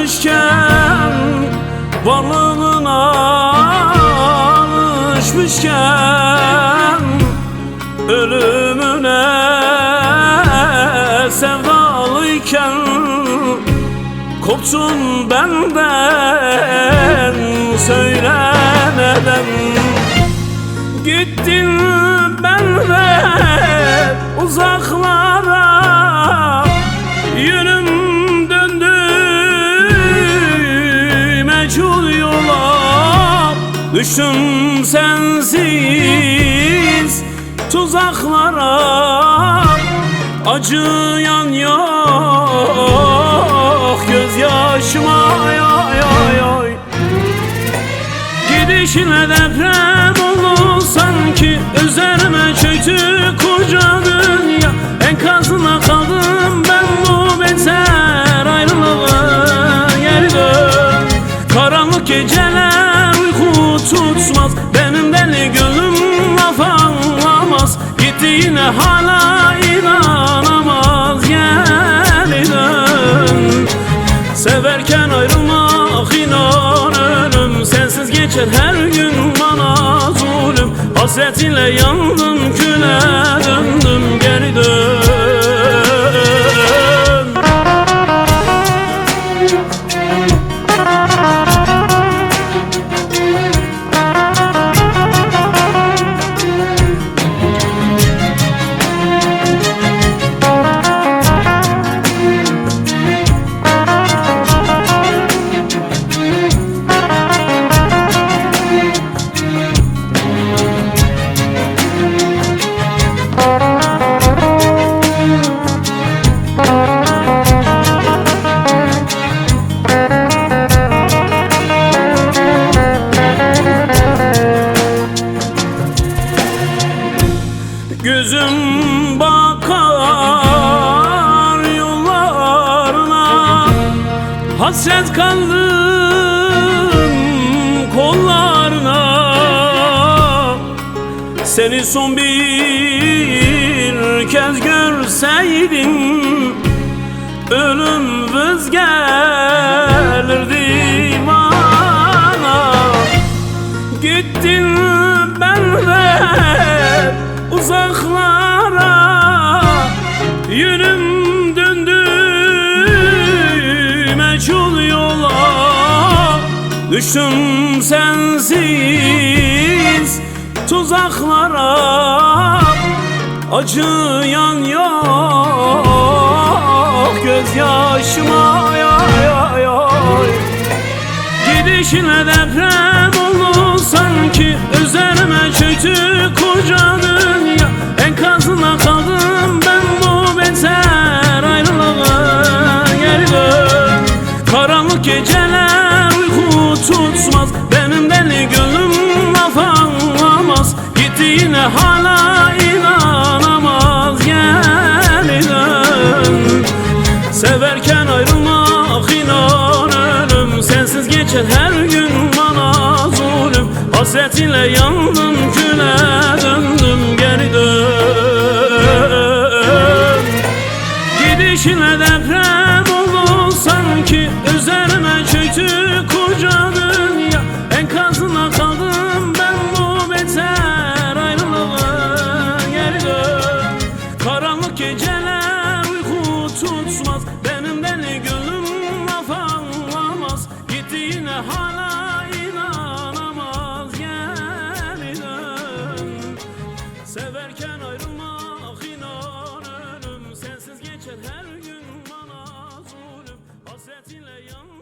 gelmişken, varlığına alışmışken, ölümüne sevdalıyken, koptun benden, söyle neden gittin benden uzaklara. Yönüm döndü meçhul yola, düştüm sensiz tuzaklara. Acıyan yok gözyaşıma, ay ay ay. Gidişine deprem oldu sanki, üzerime çöktü koca dünya. Enkazına kaldım ben bu beter ayrılığa, geri dön. Karanlık geceler uyku tutmaz, benim deli gönlüm laf anlamaz. Gittiğine hala inanamaz, geri dön. Severken ayrılmak inan ölüm, sensiz geçer her gün bana zulüm. Hasretinle yandım küle döndüm, geri dön. Gözüm bakar yollarına, hasret kaldım kollarına. Seni son bir kez görseydim, ölüm vız gelirdi bana. Gittin benden uzaklara, yönüm döndü meçhul yola. Düştüm sensiz tuzaklara. Acıyan yok gözyaşıma, ay ay ay. Gidişine deprem oldu sanki, üzerime çöktü koca dünya. Enkazına kaldım ben bu beter ayrılığa, geri dön. Karanlık geceler uyku tutmaz, benim deli gönlüm laf anlamaz. Gittiğine hala inanamaz, geri dön. Severken ayrılmak inan ölüm, sensiz geçer her gün bana zulüm. Hasretinle yandım küle döndüm, geri dön. Gidişine deprem oldu sanki, üzerime çöktü koca dünya. Enkazına kaldım ben bu beter ayrılığa, geri dön. Karanlık geceler uyku tutmaz, benim deli gönlüm laf anlamaz. Gittiğine hala inanamaz, geri dön. Severken ayrılmak inan ölüm, sensiz geçer her gün bana zulüm. Hasretinle yandım.